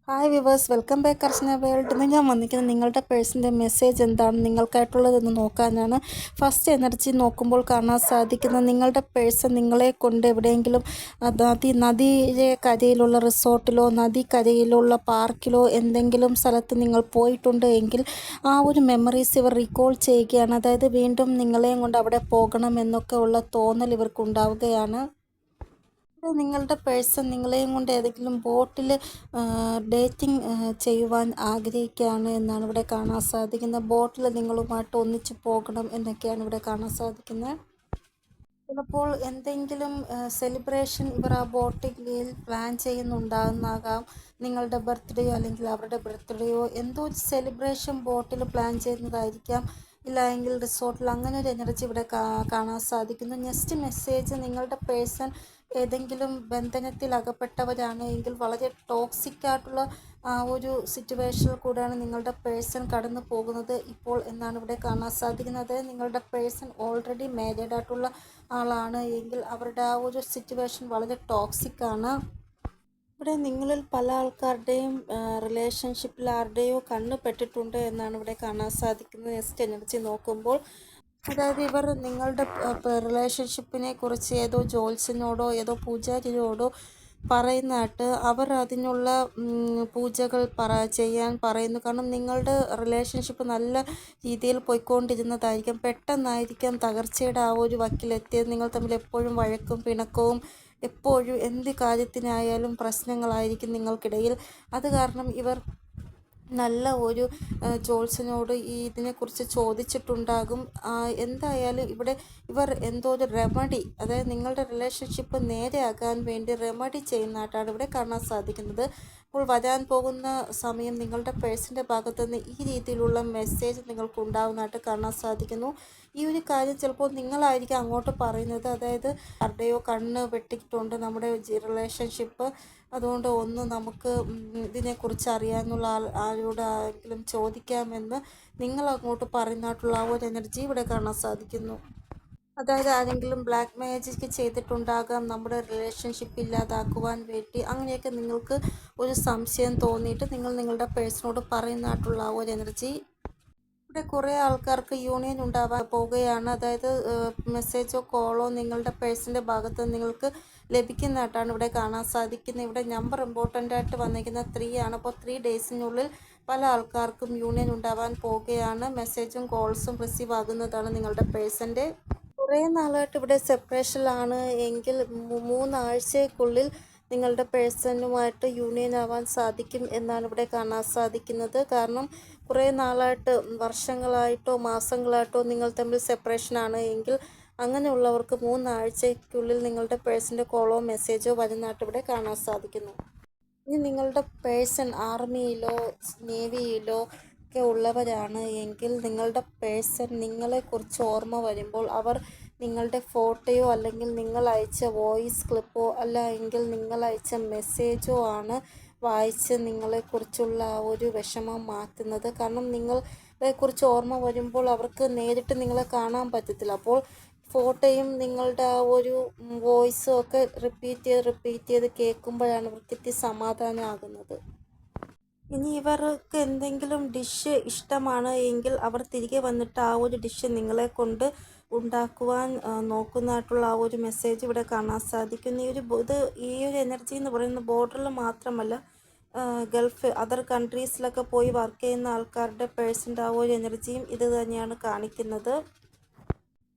Hi viewers, welcome back അർച്ചന world. ഇന്ന് ഞാൻ വന്നിരിക്കുന്നത് നിങ്ങളുടെ പേഴ്സൻ്റെ മെസ്സേജ് എന്താണ് നിങ്ങൾക്കായിട്ടുള്ളതെന്ന് നോക്കാനാണ്. ഫസ്റ്റ് എനർജി നോക്കുമ്പോൾ കാണാൻ സാധിക്കുന്നത് നിങ്ങളുടെ പേഴ്സൺ നിങ്ങളെ കൊണ്ട് എവിടെയെങ്കിലും നദിയിലെ കരയിലുള്ള റിസോർട്ടിലോ നദിക്കരയിലുള്ള പാർക്കിലോ എന്തെങ്കിലും സ്ഥലത്ത് നിങ്ങൾ പോയിട്ടുണ്ട് എങ്കിൽ ആ ഒരു മെമ്മറീസ് ഇവർ റീകോൾ ചെയ്യുകയാണ്. അതായത് വീണ്ടും നിങ്ങളെയും കൊണ്ട് അവിടെ പോകണം എന്നൊക്കെ ഉള്ള തോന്നൽ ഇവർക്ക് ഉണ്ടാവുകയാണ്. നിങ്ങളുടെ പേഴ്സൺ നിങ്ങളെയും കൊണ്ട് ഏതെങ്കിലും ബോട്ടിൽ ഡേറ്റിംഗ് ചെയ്യുവാൻ ആഗ്രഹിക്കുകയാണ് എന്നാണ് ഇവിടെ കാണാൻ സാധിക്കുന്നത്. ബോട്ടിൽ നിങ്ങളുമായിട്ട് ഒന്നിച്ച് പോകണം എന്നൊക്കെയാണ് ഇവിടെ കാണാൻ സാധിക്കുന്നത്. ചിലപ്പോൾ എന്തെങ്കിലും സെലിബ്രേഷൻ ഇവർ ആ ബോട്ടിൽ പ്ലാൻ ചെയ്യുന്നുണ്ടാകുന്നാകാം. നിങ്ങളുടെ ബർത്ത്ഡേയോ അല്ലെങ്കിൽ അവരുടെ ബർത്ത്ഡേയോ എന്തോ ഒരു സെലിബ്രേഷൻ ബോട്ടിൽ പ്ലാൻ ചെയ്യുന്നതായിരിക്കാം. ഇല്ല എങ്കിൽ റിസോർട്ടിൽ അങ്ങനെ ഒരു എനർജി ഇവിടെ കാണാൻ സാധിക്കുന്നു. നെക്സ്റ്റ് മെസ്സേജ് നിങ്ങളുടെ പേഴ്സൺ ഏതെങ്കിലും ബന്ധനത്തിൽ അകപ്പെട്ടവരാണ് എങ്കിൽ വളരെ ടോക്സിക് ആയിട്ടുള്ള ആ ഒരു സിറ്റുവേഷനിൽ കൂടെയാണ് നിങ്ങളുടെ പേഴ്സൺ കടന്നു പോകുന്നത് ഇപ്പോൾ എന്നാണ് ഇവിടെ കാണാൻ സാധിക്കുന്നത്. നിങ്ങളുടെ പേഴ്സൺ ഓൾറെഡി മാരീഡ് ആയിട്ടുള്ള ആളാണ് എങ്കിൽ അവരുടെ ആ ഒരു സിറ്റുവേഷൻ വളരെ ടോക്സിക് ആണ്. ഇവിടെ നിങ്ങളിൽ പല ആൾക്കാരുടെയും റിലേഷൻഷിപ്പിൽ ആരുടെയോ കണ്ണ് പെട്ടിട്ടുണ്ട് എന്നാണ് ഇവിടെ കാണാൻ സാധിക്കുന്നത്. നെക്സ്റ്റ് എനർജി നോക്കുമ്പോൾ അതായത് ഇവർ നിങ്ങളുടെ റിലേഷൻഷിപ്പിനെ കുറിച്ച് ഏതോ ജ്യോത്സ്യനോടോ ഏതോ പൂജാരിയോടോ പറയുന്നതായിട്ട് അവർ അതിനുള്ള പൂജകൾ ചെയ്യാൻ പറയുന്നു. കാരണം നിങ്ങളുടെ റിലേഷൻഷിപ്പ് നല്ല രീതിയിൽ പോയിക്കൊണ്ടിരുന്നതായിരിക്കും. പെട്ടെന്നായിരിക്കാം തകർച്ചയുടെ ആ ഒരു വക്കിലെത്തിയത്. നിങ്ങൾ തമ്മിൽ എപ്പോഴും വഴക്കും പിണക്കവും എപ്പോഴും എന്ത് കാര്യത്തിനായാലും പ്രശ്നങ്ങളായിരിക്കും നിങ്ങൾക്കിടയിൽ. അത് കാരണം ഇവർ നല്ല ഒരു ജോത്സ്യനോട് ഇതിനെക്കുറിച്ച് ചോദിച്ചിട്ടുണ്ടാകും. എന്തായാലും ഇവിടെ ഇവർ എന്തോ ഒരു റെമഡി, അതായത് നിങ്ങളുടെ റിലേഷൻഷിപ്പ് നേരെയാകാൻ വേണ്ടി റെമഡി ചെയ്യുന്നതായിട്ടാണ് ഇവിടെ കാണാൻ സാധിക്കുന്നത്. അപ്പോൾ വരാൻ പോകുന്ന സമയം നിങ്ങളുടെ പേഴ്സൻ്റെ ഭാഗത്തു നിന്ന് ഈ രീതിയിലുള്ള മെസ്സേജ് നിങ്ങൾക്ക് ഉണ്ടാകുന്നതായിട്ട് കാണാൻ സാധിക്കുന്നു. ഈ ഒരു കാര്യം ചിലപ്പോൾ നിങ്ങളായിരിക്കും അങ്ങോട്ട് പറയുന്നത്. അതായത് ആരുടെയോ കണ്ണ് വെട്ടിയിട്ടുണ്ട് നമ്മുടെ റിലേഷൻഷിപ്പ്, അതുകൊണ്ട് ഒന്ന് നമുക്ക് ഇതിനെക്കുറിച്ച് അറിയാനുള്ള ആരോടാണെങ്കിലും ചോദിക്കാമെന്ന് നിങ്ങൾ അങ്ങോട്ട് പറയുന്നതായിട്ടുള്ള ആ ഒരു എനർജി ഇവിടെ കാണാൻ സാധിക്കുന്നു. അതായത് ആരെങ്കിലും ബ്ലാക്ക് മാജിക് ചെയ്തിട്ടുണ്ടാകാം നമ്മുടെ റിലേഷൻഷിപ്പ് ഇല്ലാതാക്കുവാൻ വേണ്ടി. അങ്ങനെയൊക്കെ നിങ്ങൾക്ക് ഒരു സംശയം തോന്നിയിട്ട് നിങ്ങൾ നിങ്ങളുടെ പേഴ്സണോട് പറയുന്നതായിട്ടുള്ള ആ ഒരു എനർജി. ഇവിടെ കുറേ ആൾക്കാർക്ക് യൂണിയൻ ഉണ്ടാവാൻ പോവുകയാണ്. അതായത് മെസ്സേജോ കോളോ നിങ്ങളുടെ പേഴ്സൻ്റെ ഭാഗത്ത് നിങ്ങൾക്ക് ലഭിക്കുന്നതായിട്ടാണ് ഇവിടെ കാണാൻ സാധിക്കുന്നത്. ഇവിടെ നമ്പർ ഇമ്പോർട്ടൻ്റ് ആയിട്ട് വന്നിരിക്കുന്ന 3 ആണ്. അപ്പോൾ 3 ഡേയ്സിനുള്ളിൽ പല ആൾക്കാർക്കും യൂണിയൻ ഉണ്ടാവാൻ പോവുകയാണ്. മെസ്സേജും കോൾസും റിസീവ് ആകുന്നതാണ് നിങ്ങളുടെ പേഴ്സൻ്റെ. കുറേ നാളായിട്ട് ഇവിടെ സെപ്പറേഷനിലാണ് എങ്കിൽ 3 ആഴ്ചയ്ക്കുള്ളിൽ നിങ്ങളുടെ പേഴ്സണുമായിട്ട് യൂണിയൻ ആവാൻ സാധിക്കും എന്നാണ് ഇവിടെ കാണാൻ സാധിക്കുന്നത്. കാരണം കുറേ നാളായിട്ട് വർഷങ്ങളായിട്ടോ മാസങ്ങളായിട്ടോ നിങ്ങൾ തമ്മിൽ സെപ്പറേഷനാണ് എങ്കിൽ അങ്ങനെയുള്ളവർക്ക് 3 ആഴ്ചയ്ക്കുള്ളിൽ നിങ്ങളുടെ പേഴ്സൻ്റെ കോളോ മെസ്സേജോ വരുന്നതായിട്ട് ഇവിടെ കാണാൻ സാധിക്കുന്നു. ഇനി നിങ്ങളുടെ പേഴ്സൺ ആർമിയിലോ നേവിയിലോ ഒക്കെ ഉള്ളവരാണ് എങ്കിൽ നിങ്ങളുടെ പേഴ്സൺ നിങ്ങളെക്കുറിച്ച് ഓർമ്മ വരുമ്പോൾ അവർ നിങ്ങളുടെ ഫോട്ടോയോ അല്ലെങ്കിൽ നിങ്ങൾ അയച്ച വോയിസ് ക്ലിപ്പോ അല്ല എങ്കിൽ നിങ്ങൾ അയച്ച മെസ്സേജോ ആണ് വായിച്ച് നിങ്ങളെക്കുറിച്ചുള്ള ആ ഒരു വിഷമം മാറ്റുന്നത്. കാരണം നിങ്ങളെക്കുറിച്ച് ഓർമ്മ വരുമ്പോൾ അവർക്ക് നേരിട്ട് നിങ്ങളെ കാണാൻ പറ്റത്തില്ല. അപ്പോൾ ഫോട്ടോയും നിങ്ങളുടെ ആ ഒരു വോയിസും ഒക്കെ റിപ്പീറ്റ് ചെയ്ത് കേൾക്കുമ്പോഴാണ് അവർക്ക് സമാധാനമാകുന്നത്. ഇനി ഇവർക്ക് എന്തെങ്കിലും ഡിഷ് ഇഷ്ടമാണ് എങ്കിൽ അവർ തിരികെ വന്നിട്ട് ആ ഒരു ഡിഷ് നിങ്ങളെ കൊണ്ട് ഉണ്ടാക്കുവാൻ നോക്കുന്നതായിട്ടുള്ള ആ ഒരു മെസ്സേജ് ഇവിടെ കാണാൻ സാധിക്കുന്നു. ഈ ഒരു എനർജി എന്ന് പറയുന്നത് ബോർഡറിൽ മാത്രമല്ല, ഗൾഫ് അതർ കൺട്രീസിലൊക്കെ പോയി വർക്ക് ചെയ്യുന്ന ആൾക്കാരുടെ പേഴ്സൻ്റെ ആ ഒരു എനർജിയും ഇത് തന്നെയാണ് കാണിക്കുന്നത്.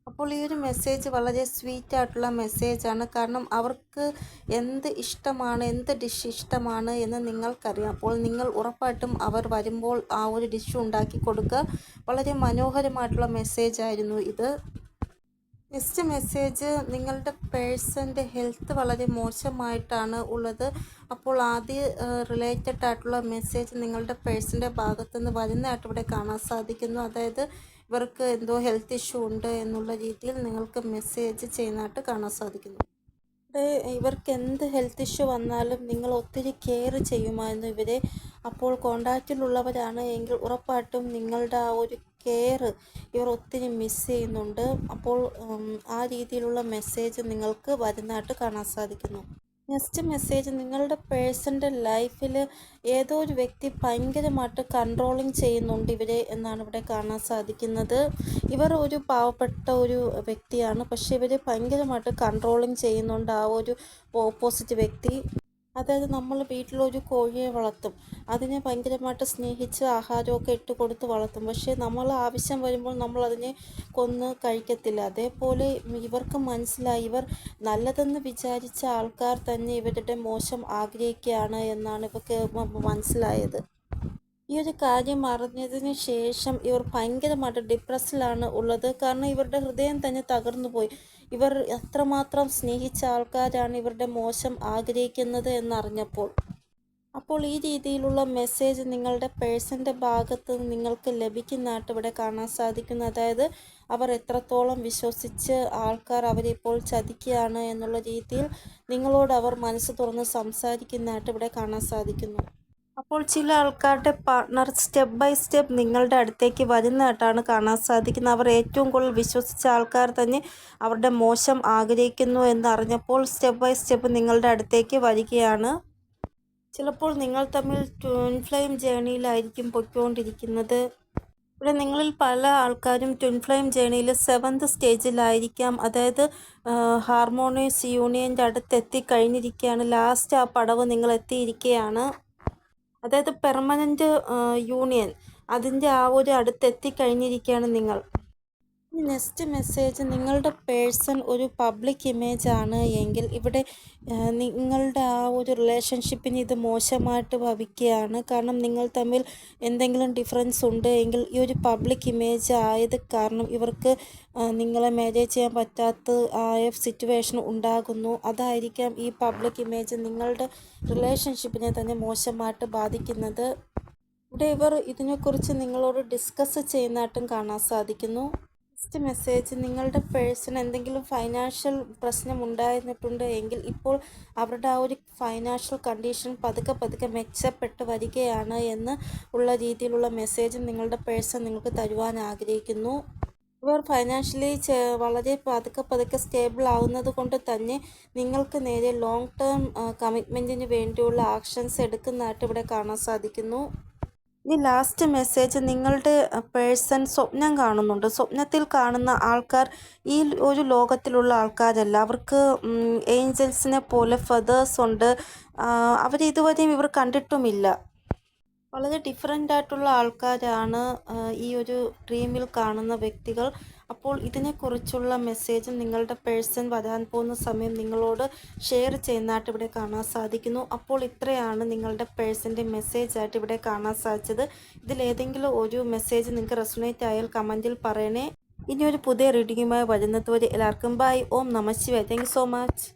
അപ്പോൾ ഈ ഒരു മെസ്സേജ് വളരെ സ്വീറ്റ് ആയിട്ടുള്ള മെസ്സേജാണ്. കാരണം അവർക്ക് എന്ത് ഇഷ്ടമാണ്, എന്ത് ഡിഷ് ഇഷ്ടമാണ് എന്ന് നിങ്ങൾക്കറിയാം. അപ്പോൾ നിങ്ങൾ ഉറപ്പായിട്ടും അവർ വരുമ്പോൾ ആ ഒരു ഡിഷ് ഉണ്ടാക്കി കൊടുക്കുക. വളരെ മനോഹരമായിട്ടുള്ള മെസ്സേജായിരുന്നു ഇത്. നെക്സ്റ്റ് മെസ്സേജ് നിങ്ങളുടെ പേഴ്സൻ്റെ ഹെൽത്ത് വളരെ മോശമായിട്ടാണ് ഉള്ളത്. അപ്പോൾ റിലേറ്റഡ് ആയിട്ടുള്ള മെസ്സേജ് നിങ്ങളുടെ പേഴ്സൻ്റെ ഭാഗത്തുനിന്ന് വരുന്നതായിട്ട് ഇവിടെ കാണാൻ സാധിക്കുന്നു. അതായത് ഇവർക്ക് എന്തോ ഹെൽത്ത് ഇഷ്യൂ ഉണ്ട് എന്നുള്ള രീതിയിൽ നിങ്ങൾക്ക് മെസ്സേജ് ചെയ്യുന്നതായിട്ട് കാണാൻ സാധിക്കുന്നു. ഇവർക്ക് എന്ത് ഹെൽത്ത് ഇഷ്യൂ വന്നാലും നിങ്ങൾ ഒത്തിരി കെയർ ചെയ്യുമായിരുന്നു ഇവരെ. അപ്പോൾ കോണ്ടാക്റ്റിലുള്ളവരാണ് എങ്കിൽ ഉറപ്പായിട്ടും നിങ്ങളുടെ ആ ഒരു കെയർ ഇവർ ഒത്തിരി മിസ് ചെയ്യുന്നുണ്ട്. അപ്പോൾ ആ രീതിയിലുള്ള മെസ്സേജ് നിങ്ങൾക്ക് വരുന്നതായിട്ട് കാണാൻ സാധിക്കുന്നു. നെക്സ്റ്റ് മെസ്സേജ് നിങ്ങളുടെ പേഴ്സൻ്റെ ലൈഫിൽ ഏതോ ഒരു വ്യക്തി ഭയങ്കരമായിട്ട് കൺട്രോളിങ് ചെയ്യുന്നുണ്ട് ഇവരെ എന്നാണ് ഇവിടെ കാണാൻ സാധിക്കുന്നത്. ഇവർ ഒരു പാവപ്പെട്ട ഒരു വ്യക്തിയാണ്, പക്ഷേ ഇവർ ഭയങ്കരമായിട്ട് കൺട്രോളിങ് ചെയ്യുന്നുണ്ട് ആ ഒരു ഓപ്പോസിറ്റ് വ്യക്തി. അതായത് നമ്മൾ വീട്ടിലൊരു കോഴിയെ വളർത്തും, അതിനെ ഭയങ്കരമായിട്ട് സ്നേഹിച്ച് ആഹാരമൊക്കെ ഇട്ട് കൊടുത്ത് വളർത്തും, പക്ഷേ നമ്മൾ ആവശ്യം വരുമ്പോൾ നമ്മൾ അതിനെ കൊന്ന് കഴിക്കത്തില്ല. അതേപോലെ ഇവർക്ക് മനസ്സിലായി ഇവർ നല്ലതെന്ന് വിചാരിച്ച ആൾക്കാർ തന്നെ ഇവരുടെ മോശം ആഗ്രഹിക്കുകയാണ് എന്നാണ് ഇവർക്ക് മനസ്സിലായത്. ഈ ഒരു കാര്യം അറിഞ്ഞതിന് ശേഷം ഇവർ ഭയങ്കരമായിട്ട് ഡിപ്രസ്സിലാണ് ഉള്ളത്. കാരണം ഇവരുടെ ഹൃദയം തന്നെ തകർന്നു പോയി. ഇവർ എത്രമാത്രം സ്നേഹിച്ച ആൾക്കാരാണ് ഇവരുടെ മോശം ആഗ്രഹിക്കുന്നത് എന്നറിഞ്ഞപ്പോൾ. അപ്പോൾ ഈ രീതിയിലുള്ള മെസ്സേജ് നിങ്ങളുടെ പേഴ്സൻ്റെ ഭാഗത്ത് നിങ്ങൾക്ക് ലഭിക്കുന്നതായിട്ട് ഇവിടെ കാണാൻ സാധിക്കുന്നു. അതായത് അവർ എത്രത്തോളം വിശ്വസിച്ച് ആൾക്കാർ അവരെ ഇപ്പോൾ ചതിക്കുകയാണ് എന്നുള്ള രീതിയിൽ നിങ്ങളോട് അവർ മനസ്സ് തുറന്ന് സംസാരിക്കുന്നതായിട്ട് ഇവിടെ കാണാൻ സാധിക്കുന്നു. അപ്പോൾ ചില ആൾക്കാരുടെ പാർട്ട്ണർ സ്റ്റെപ്പ് ബൈ സ്റ്റെപ്പ് നിങ്ങളുടെ അടുത്തേക്ക് വരുന്നതായിട്ടാണ് കാണാൻ സാധിക്കുന്നത്. അവർ ഏറ്റവും കൂടുതൽ വിശ്വസിച്ച ആൾക്കാർ തന്നെ അവരുടെ മോശം ആഗ്രഹിക്കുന്നു എന്നറിഞ്ഞപ്പോൾ സ്റ്റെപ്പ് ബൈ സ്റ്റെപ്പ് നിങ്ങളുടെ അടുത്തേക്ക് വരികയാണ്. ചിലപ്പോൾ നിങ്ങൾ തമ്മിൽ ട്വിൻ ഫ്ലെയിം ജേണിയിലായിരിക്കും പൊയ്ക്കൊണ്ടിരിക്കുന്നത്. ഇവിടെ നിങ്ങളിൽ പല ആൾക്കാരും ട്വിൻ ഫ്ലെയിം ജേണിയിൽ 7th സ്റ്റേജിലായിരിക്കാം. അതായത് ഹാർമോണിയസ് യൂണിയൻ്റെ അടുത്ത് എത്തിക്കഴിഞ്ഞിരിക്കുകയാണ്. ലാസ്റ്റ് ആ പടവ് നിങ്ങൾ എത്തിയിരിക്കുകയാണ്. അതായത് പെർമനൻ്റ് യൂണിയൻ അതിൻ്റെ ആ ഒരു അടുത്തെത്തിക്കഴിഞ്ഞിരിക്കുകയാണ് നിങ്ങൾ. നെക്സ്റ്റ് മെസ്സേജ് നിങ്ങളുടെ പേഴ്സൺ ഒരു പബ്ലിക് ഇമേജ് ആണ് എങ്കിൽ ഇവിടെ നിങ്ങളുടെ ആ ഒരു റിലേഷൻഷിപ്പിന് ഇത് മോശമായിട്ട് ഭവിക്കുകയാണ്. കാരണം നിങ്ങൾ തമ്മിൽ എന്തെങ്കിലും ഡിഫറൻസ് ഉണ്ട് എങ്കിൽ ഈ ഒരു പബ്ലിക് ഇമേജ് ആയത് കാരണം ഇവർക്ക് നിങ്ങളെ മാരേജ് ചെയ്യാൻ പറ്റാത്ത ആയ സിറ്റുവേഷൻ ഉണ്ടാകുന്നു. അതായിരിക്കാം ഈ പബ്ലിക് ഇമേജ് നിങ്ങളുടെ റിലേഷൻഷിപ്പിനെ തന്നെ മോശമായിട്ട് ബാധിക്കുന്നത്. ഇവിടെ ഇവർ ഇതിനെക്കുറിച്ച് നിങ്ങളോട് ഡിസ്കസ് ചെയ്യുന്നതായിട്ടും കാണാൻ സാധിക്കുന്നു. നെക്സ്റ്റ് മെസ്സേജ് നിങ്ങളുടെ പേഴ്സൺ എന്തെങ്കിലും ഫൈനാൻഷ്യൽ പ്രശ്നം ഉണ്ടായിരുന്നിട്ടുണ്ട് എങ്കിൽ ഇപ്പോൾ അവരുടെ ആ ഒരു ഫൈനാൻഷ്യൽ കണ്ടീഷൻ പതുക്കെ മെച്ചപ്പെട്ട് വരികയാണ് എന്ന് ഉള്ള രീതിയിലുള്ള മെസ്സേജ് നിങ്ങളുടെ പേഴ്സൺ നിങ്ങൾക്ക് തരുവാൻ ആഗ്രഹിക്കുന്നു. ഇവർ ഫൈനാൻഷ്യലി വളരെ പതുക്കെ സ്റ്റേബിൾ ആവുന്നത് കൊണ്ട് തന്നെ നിങ്ങൾക്ക് നേരെ ലോങ് ടേം കമ്മിറ്റ്മെൻറ്റിന് വേണ്ടിയുള്ള ആക്ഷൻസ് എടുക്കുന്നതായിട്ട് ഇവിടെ കാണാൻ സാധിക്കുന്നു. ഈ ലാസ്റ്റ് മെസ്സേജ് നിങ്ങളുടെ പേഴ്സൺ സ്വപ്നം കാണുന്നുണ്ട്. സ്വപ്നത്തിൽ കാണുന്ന ആൾക്കാർ ഈ ഒരു ലോകത്തിലുള്ള ആൾക്കാരല്ല. അവർക്ക് ഏഞ്ചൽസിനെ പോലെ ഫെദേഴ്സ് ഉണ്ട്. അവരിതുവരെയും ഇവർ കണ്ടിട്ടുമില്ല. വളരെ ഡിഫറെൻ്റ് ആയിട്ടുള്ള ആൾക്കാരാണ് ഈ ഒരു ഡ്രീമിൽ കാണുന്ന വ്യക്തികൾ. അപ്പോൾ ഇതിനെക്കുറിച്ചുള്ള മെസ്സേജ് നിങ്ങളുടെ പേഴ്സൺ വരാൻ പോകുന്ന സമയം നിങ്ങളോട് ഷെയർ ചെയ്യുന്നതായിട്ട് ഇവിടെ കാണാൻ സാധിക്കുന്നു. അപ്പോൾ ഇത്രയാണ് നിങ്ങളുടെ പേഴ്സൻ്റെ മെസ്സേജായിട്ട് ഇവിടെ കാണാൻ സാധിച്ചത്. ഇതിലേതെങ്കിലും ഒരു മെസ്സേജ് നിങ്ങൾക്ക് റെസൊണേറ്റ് ആയാൽ കമൻറ്റിൽ പറയണേ. ഇനി ഒരു പുതിയ റീഡിങ്ങുമായി വരുന്നത് വരെ എല്ലാവർക്കും ബൈ. ഓം നമഃ ശിവായ. Thank you so much.